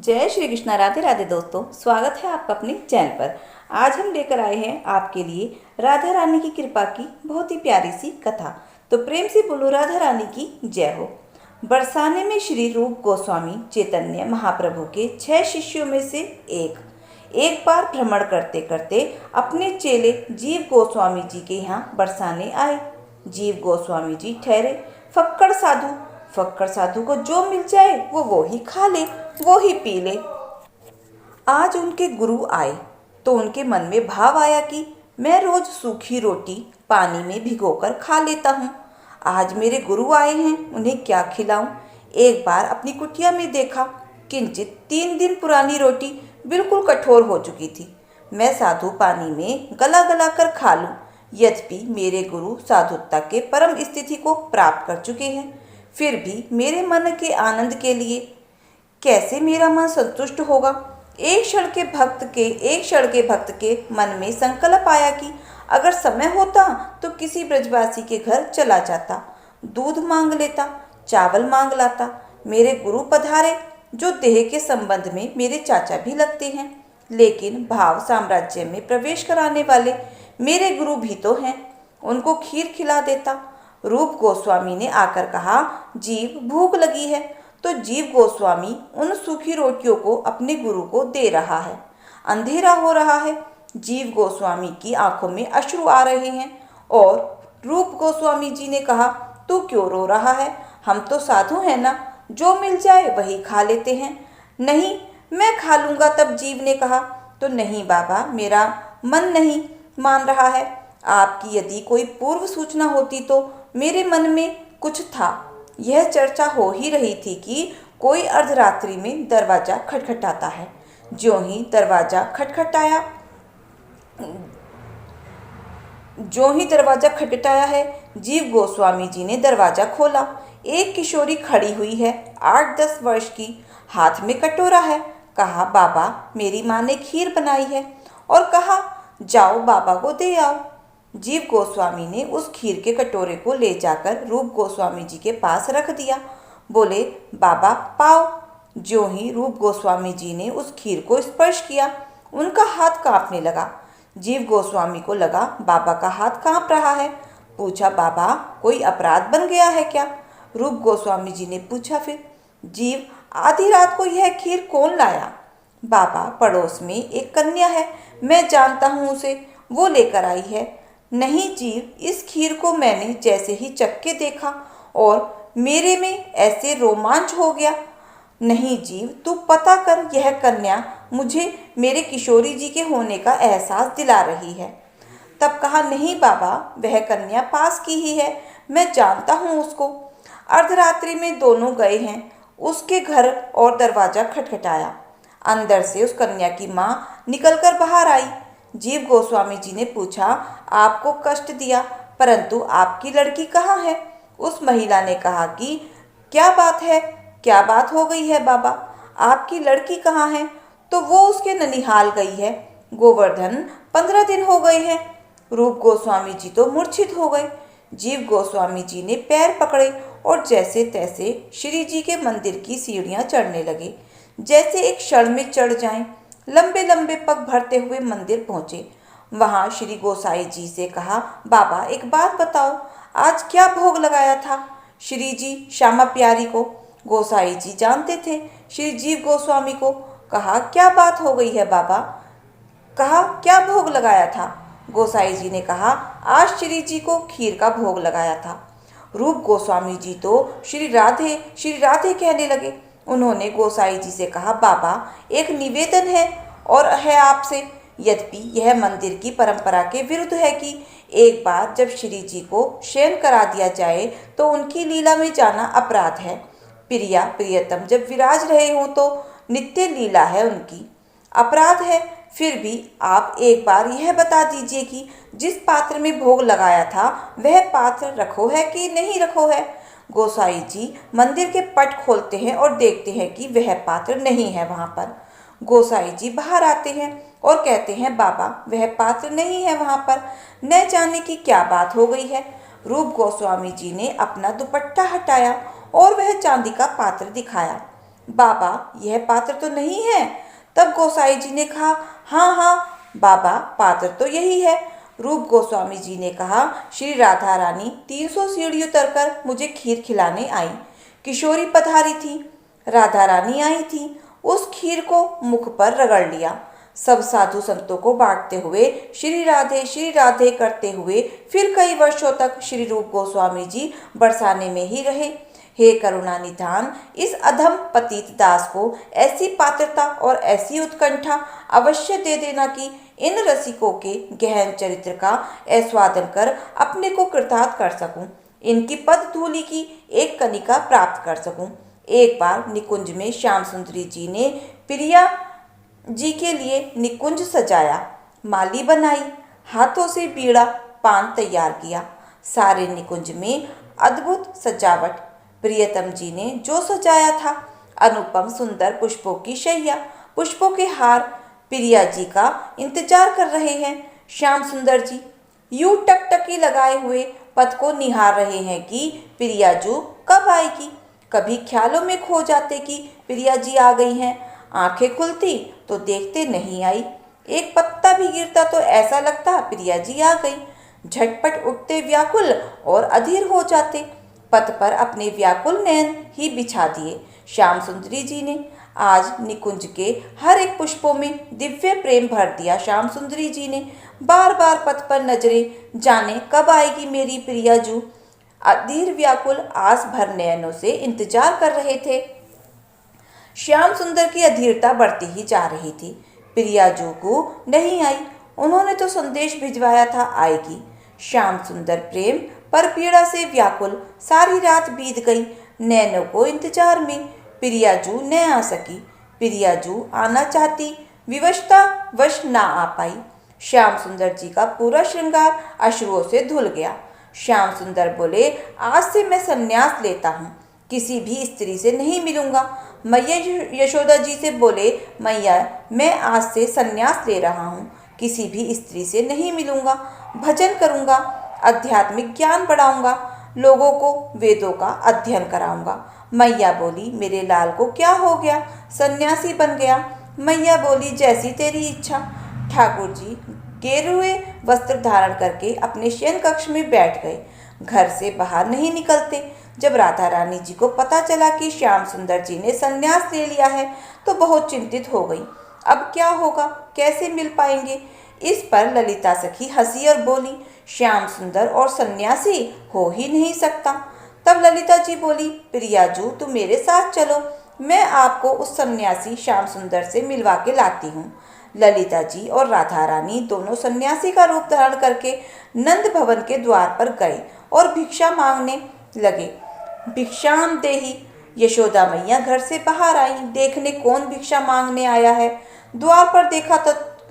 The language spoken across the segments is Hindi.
जय श्री कृष्णा। राधे राधे दोस्तों, स्वागत है आपका अपने चैनल पर। आज हम लेकर आए हैं आपके लिए राधा रानी की कृपा की बहुत ही प्यारी सी कथा। तो प्रेम से बोलो राधा रानी की जय हो। बरसाने में श्री रूप गोस्वामी चैतन्य महाप्रभु के 6 शिष्यों में से एक बार भ्रमण करते करते अपने चेले जीव गोस्वामी जी के यहाँ बरसाने आए। जीव गोस्वामी जी ठहरे फक्कड़ साधु को जो मिल जाए वो ही खा ले, वो ही पी ले। आज उनके गुरु आए तो उनके मन में भाव आया कि मैं रोज सूखी रोटी पानी में भिगोकर खा लेता हूँ। आज मेरे गुरु आए हैं, उन्हें क्या खिलाऊं। एक बार अपनी कुटिया में देखा, किंचित 3 दिन पुरानी रोटी बिल्कुल कठोर हो चुकी थी। मैं साधु पानी में गला गला कर खा लूं। यद्यपि मेरे गुरु साधुता के परम स्थिति को प्राप्त कर चुके हैं, फिर भी मेरे मन के आनंद के लिए कैसे मेरा मन संतुष्ट होगा। एक क्षण के भक्त के मन में संकल्प आया कि अगर समय होता तो किसी ब्रजवासी के घर चला जाता, दूध मांग लेता, चावल मांग लाता। मेरे गुरु पधारे जो देह के संबंध में मेरे चाचा भी लगते हैं, लेकिन भाव साम्राज्य में प्रवेश कराने वाले मेरे गुरु भी तो हैं, उनको खीर खिला देता। रूप गोस्वामी ने आकर कहा, जीव भूख लगी है। तो जीव गोस्वामी उन सूखी रोटियों को अपने गुरु को दे रहा है। अंधेरा हो रहा है, जीव गोस्वामी की आंखों में अश्रु आ रहे हैं और रूप गोस्वामी जी ने कहा, तू क्यों रो रहा है, हम तो साधु हैं ना, जो मिल जाए वही खा लेते हैं। नहीं, मैं खा लूँगा। तब जीव ने कहा, तो नहीं बाबा, मेरा मन नहीं मान रहा है। आपकी यदि कोई पूर्व सूचना होती तो मेरे मन में कुछ था। यह चर्चा हो ही रही थी कि कोई अर्धरात्रि में दरवाजा खटखटाता है। ज्यों ही दरवाजा खटखटाया है, जीव गोस्वामी जी ने दरवाजा खोला। एक किशोरी खड़ी हुई है, 8-10 वर्ष की, हाथ में कटोरा है। कहा, बाबा मेरी माँ ने खीर बनाई है, और कहा जाओ बाबा को दे आओ। जीव गोस्वामी ने उस खीर के कटोरे को ले जाकर रूप गोस्वामी जी के पास रख दिया। बोले, बाबा पाओ। ज्यों ही रूप गोस्वामी जी ने उस खीर को स्पर्श किया, उनका हाथ कांपने लगा। जीव गोस्वामी को लगा बाबा का हाथ कांप रहा है। पूछा, बाबा कोई अपराध बन गया है क्या? रूप गोस्वामी जी ने पूछा फिर, जीव आधी रात को यह खीर कौन लाया? बाबा पड़ोस में एक कन्या है, मैं जानता हूँ उसे, वो लेकर आई है। नहीं जीव, इस खीर को मैंने जैसे ही चख के देखा और मेरे में ऐसे रोमांच हो गया। नहीं जीव, तू पता कर, यह कन्या मुझे मेरे किशोरी जी के होने का एहसास दिला रही है। तब कहा, नहीं बाबा, वह कन्या पास की ही है, मैं जानता हूँ उसको। अर्धरात्रि में दोनों गए हैं उसके घर और दरवाजा खटखटाया। अंदर से उस कन्या की माँ निकलकर बाहर आई। जीव गोस्वामी जी ने पूछा, आपको कष्ट दिया, परंतु आपकी लड़की कहाँ है? उस महिला ने कहा कि क्या बात हो गई है बाबा, आपकी लड़की कहाँ है? तो वो उसके ननिहाल गई है, गोवर्धन 15 दिन हो गए हैं। रूप गोस्वामी जी तो मूर्छित हो गए। जीव गोस्वामी जी ने पैर पकड़े और जैसे तैसे श्री जी के मंदिर की सीढ़ियाँ चढ़ने लगे, जैसे एक क्षण में चढ़ जाएं। लंबे लंबे पग भरते हुए मंदिर पहुंचे। वहां श्री गोसाई जी से कहा, बाबा एक बात बताओ, आज क्या भोग लगाया था श्री जी श्यामा प्यारी को? गोसाई जी जानते थे श्री जीव गोस्वामी को। कहा, क्या बात हो गई है बाबा? कहा, क्या भोग लगाया था? गोसाई जी ने कहा, आज श्री जी को खीर का भोग लगाया था। रूप गोस्वामी जी तो श्री राधे कहने लगे। उन्होंने गोसाई जी से कहा, बाबा एक निवेदन है और है आपसे, यद्यपि यह मंदिर की परंपरा के विरुद्ध है कि एक बार जब श्री जी को शयन करा दिया जाए तो उनकी लीला में जाना अपराध है। प्रियतम जब विराज रहे हों तो नित्य लीला है उनकी, अपराध है। फिर भी आप एक बार यह बता दीजिए कि जिस पात्र में भोग लगाया था वह पात्र रखो है कि नहीं रखो है? गोसाई जी मंदिर के पट खोलते हैं और देखते हैं कि वह पात्र नहीं है वहाँ पर। गोसाई जी बाहर आते हैं और कहते हैं, बाबा वह पात्र नहीं है वहाँ पर, न जाने की क्या बात हो गई है। रूप गोस्वामी जी ने अपना दुपट्टा हटाया और वह चांदी का पात्र दिखाया। बाबा यह पात्र तो नहीं है। तब गोसाई जी ने कहा, हाँ हाँ बाबा, पात्र तो यही है। रूप गोस्वामी जी ने कहा, श्री राधा रानी 300 सीढ़ी उतरकर मुझे खीर खिलाने आई। किशोरी पधारी थी, राधा रानी आई थी, उस खीर को मुख पर रगड़ लिया। सब साधु संतों को बांटते हुए श्री राधे करते हुए फिर कई वर्षों तक श्री रूप गोस्वामी जी बरसाने में ही रहे। हे करुणा निधान, इस अधम पतित दास को ऐसी पात्रता और ऐसी उत्कंठा अवश्य दे देना कि इन रसिकों के गहन चरित्र का आस्वादन कर अपने को कृतार्थ कर सकूं, इनकी पद धूलि की एक कनिका प्राप्त कर सकूं। एक बार निकुंज में श्याम सुंदरी जी ने प्रिया जी के लिए निकुंज सजाया, माली बनाई, हाथों से बीड़ा पान तैयार किया। सारे निकुंज में अद्भुत सजावट। प्रियतम जी ने जो सजाया था, अनुपम सुंदर पुष्पों की शैया, पुष्पों के हार प्रिया जी का इंतजार कर रहे हैं। श्याम सुंदर जी यूं टकटकी लगाए हुए पथ को निहार रहे हैं कि प्रियाजू कब आएगी। कभी ख्यालों में खो जाते कि प्रिया जी आ गई हैं, आंखें खुलती तो देखते नहीं आई। एक पत्ता भी गिरता तो ऐसा लगता प्रिया जी आ गई। झटपट उठते व्याकुल और अधीर हो जाते। पथ पर अपने व्याकुल नयन ही बिछा दिए श्याम सुंदरी जी ने। आज निकुंज के हर एक पुष्पों में दिव्य प्रेम भर दिया श्याम सुंदरी जी ने। बार बार पथ पर नजरें, जाने कब आएगी मेरी प्रियाजू, अधीर व्याकुल आस भर नयनों से इंतजार कर रहे थे। श्याम सुंदर की अधीरता बढ़ती ही जा रही थी। प्रियाजू को नहीं आई, उन्होंने तो संदेश भिजवाया था आएगी। श्याम सुंदर प्रेम पर पीड़ा से व्याकुल सारी रात बीत गई, नैनों को इंतजार में। प्रियाजू न आ सकी। प्रियाजू आना चाहती, विवशता वश ना आ पाई। श्याम सुंदर जी का पूरा श्रृंगार अश्रुओं से धुल गया। श्याम सुंदर बोले, आज से मैं संन्यास लेता हूँ, किसी भी स्त्री से नहीं मिलूंगा। मैया यशोदा जी से बोले, मैया मैं आज से संन्यास ले रहा हूँ, किसी भी स्त्री से नहीं मिलूंगा, भजन करूंगा, आध्यात्मिक ज्ञान बढ़ाऊंगा, लोगों को वेदों का अध्ययन कराऊंगा। मैया बोली, मेरे लाल को क्या हो गया, सन्यासी बन गया। मैया बोली, जैसी तेरी इच्छा। ठाकुर जी गेरुए वस्त्र धारण करके अपने शयन कक्ष में बैठ गए, घर से बाहर नहीं निकलते। जब राधा रानी जी को पता चला कि श्याम सुंदर जी ने संन्यास ले लिया है तो बहुत चिंतित हो गई। अब क्या होगा, कैसे मिल पाएंगे। इस पर ललिता सखी हंसी और बोली, श्याम सुंदर और सन्यासी हो ही नहीं सकता। तब ललिता जी बोली, प्रियाजू तुम मेरे साथ चलो, मैं आपको उस सन्यासी श्याम सुंदर से मिलवा के लाती हूँ। ललिता जी और राधा रानी दोनों सन्यासी का रूप धारण करके नंद भवन के द्वार पर गए और भिक्षा मांगने लगे। भिक्षाम देही। यशोदा मैया घर से बाहर आई, देखने कौन भिक्षा मांगने आया है। द्वार पर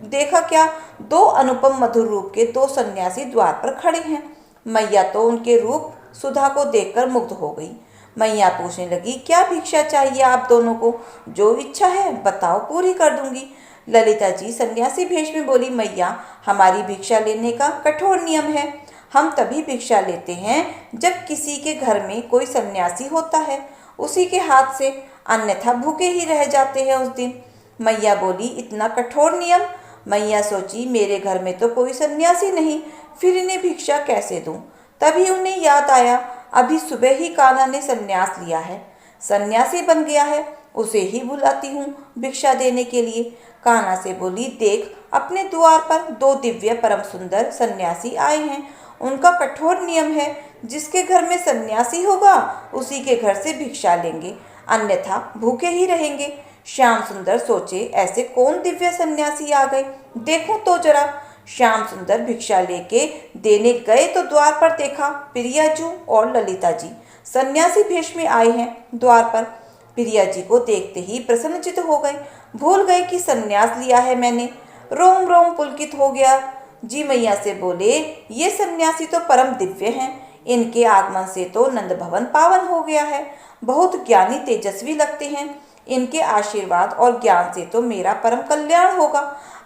देखा क्या, दो अनुपम मधुर रूप के दो सन्यासी द्वार पर खड़े हैं। मैया तो उनके रूप सुधा को देखकर मुग्ध हो गई। मैया पूछने लगी, क्या भिक्षा चाहिए आप दोनों को, जो इच्छा है बताओ, पूरी कर दूंगी। ललिता जी सन्यासी भेष में बोली, मैया हमारी भिक्षा लेने का कठोर नियम है, हम तभी भिक्षा लेते हैं जब किसी के घर में कोई सन्यासी होता है, उसी के हाथ से, अन्यथा भूखे ही रह जाते हैं उस दिन। मैया बोली, इतना कठोर नियम। मैया सोची, मेरे घर में तो कोई सन्यासी नहीं, फिर इन्हें भिक्षा कैसे दूं। तभी उन्हें याद आया, अभी सुबह ही कान्हा ने सन्यास लिया है, सन्यासी बन गया है, उसे ही बुलाती हूँ भिक्षा देने के लिए। कान्हा से बोली, देख अपने द्वार पर दो दिव्य परम सुंदर सन्यासी आए हैं, उनका कठोर नियम है, जिसके घर में सन्यासी होगा उसी के घर से भिक्षा लेंगे, अन्यथा भूखे ही रहेंगे। श्याम सुंदर सोचे, ऐसे कौन दिव्य सन्यासी आ गए, देखो तो जरा। श्याम सुंदर भिक्षा लेके देने गए तो द्वार पर देखा प्रियाजू और ललिता जी सन्यासी भेष में आए हैं द्वार पर। प्रिया जी को देखते ही प्रसन्नचित हो गए, भूल गए कि सन्यास लिया है मैंने। रोम रोम पुलकित हो गया जी। मैया से बोले, ये सन्यासी तो परम दिव्य हैं, इनके आगमन से तो नंद भवन पावन हो गया है, बहुत ज्ञानी तेजस्वी लगते हैं, इनके आशीर्वाद और ज्ञान से तो मेरा परम कल्याण होगा।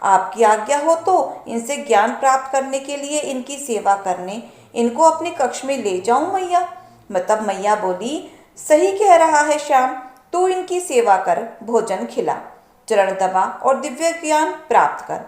आपकी आज्ञा हो तो इनसे ज्ञान प्राप्त करने के लिए इनकी सेवा करने इनको अपने कक्ष में ले जाऊं मैया। मतलब मैया बोली, सही कह रहा है श्याम, तू इनकी सेवा कर, भोजन खिला, चरण दबा और दिव्य ज्ञान प्राप्त कर।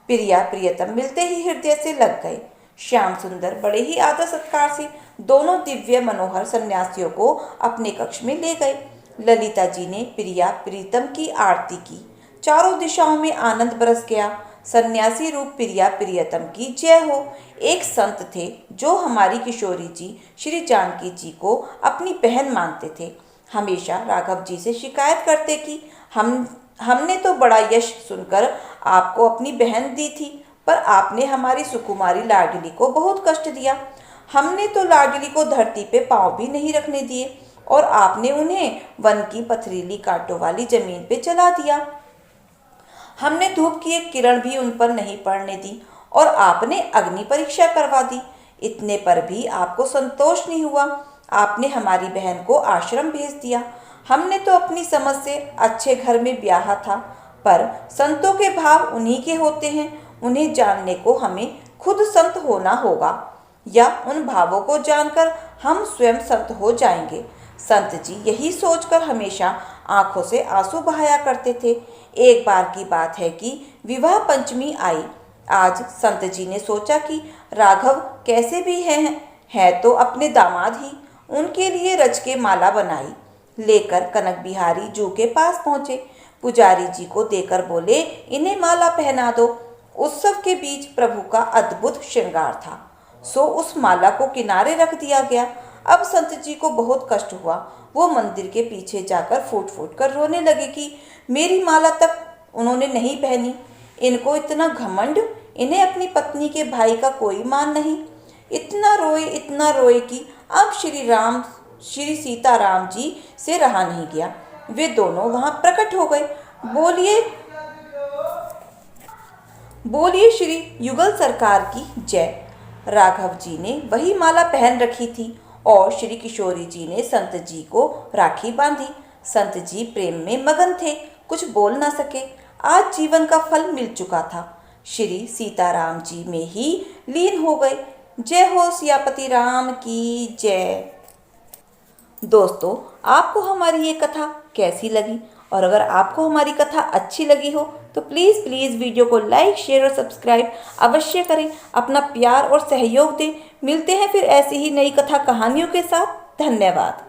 प्रिया प्रियतम मिलते ही हृदय से लग गए। श्याम सुंदर बड़े ही आदर सत्कार से दोनों दिव्य मनोहर सन्यासियों को अपने कक्ष में ले गए। ललिता जी ने प्रिया प्रीतम की आरती की। चारों दिशाओं में आनंद बरस गया। सन्यासी रूप प्रिया प्रियतम की जय हो। एक संत थे जो हमारी किशोरी जी श्री जानकी जी को अपनी बहन मानते थे। हमेशा राघव जी से शिकायत करते कि हमने तो बड़ा यश सुनकर आपको अपनी बहन दी थी, पर आपने हमारी सुकुमारी लाडली को बहुत कष्ट दिया। हमने तो लाडली को धरती पे पांव भी नहीं रखने दिए और आपने उन्हें वन की पथरीली कांटों वाली जमीन पे चला दिया। हमने धूप की एक किरण भी उन पर नहीं पड़ने दी और आपने अग्नि परीक्षा करवा दी। इतने पर भी आपको संतोष नहीं हुआ। आपने हमारी बहन को आश्रम भेज दिया। हमने तो अपनी समझ से अच्छे घर में ब्याहा था, पर संतों के भाव उन्हीं के होते हैं। उन्हें जानने को हमें खुद संत होना होगा, या उन भावों को जानकर हम स्वयं संत हो जाएंगे। संत जी यही सोचकर हमेशा आंखों से आंसू बहाया करते थे। एक बार की बात है कि विवाह पंचमी आई। आज संत जी ने सोचा कि राघव कैसे भी है तो अपने दामाद ही। उनके लिए रच के माला बनाई, लेकर कनक बिहारी जू के पास पहुंचे। पुजारी जी को देकर बोले, इन्हें माला पहना दो। उत्सव के बीच प्रभु का अद्भुत श्रृंगार था, सो उस माला को किनारे रख दिया गया। अब संत जी को बहुत कष्ट हुआ। वो मंदिर के पीछे जाकर फूट फूट कर रोने लगे कि मेरी माला तक उन्होंने नहीं पहनी। इनको इतना घमंड, इन्हें अपनी पत्नी के भाई का कोई मान नहीं। इतना रोए कि अब श्री सीताराम जी से रहा नहीं गया। वे दोनों वहां प्रकट हो गए। बोलिए श्री युगल सरकार की जय। राघव जी ने वही माला पहन रखी थी और श्री किशोरी जी ने संत जी को राखी बांधी। संत जी प्रेम में मगन थे, कुछ बोल ना सके। आज जीवन का फल मिल चुका था। श्री सीताराम जी में ही लीन हो गए। जय हो सियापति राम की जय। दोस्तों, आपको हमारी ये कथा कैसी लगी? और अगर आपको हमारी कथा अच्छी लगी हो तो प्लीज़ वीडियो को लाइक, शेयर और सब्सक्राइब अवश्य करें। अपना प्यार और सहयोग दें। मिलते हैं फिर ऐसी ही नई कथा कहानियों के साथ। धन्यवाद।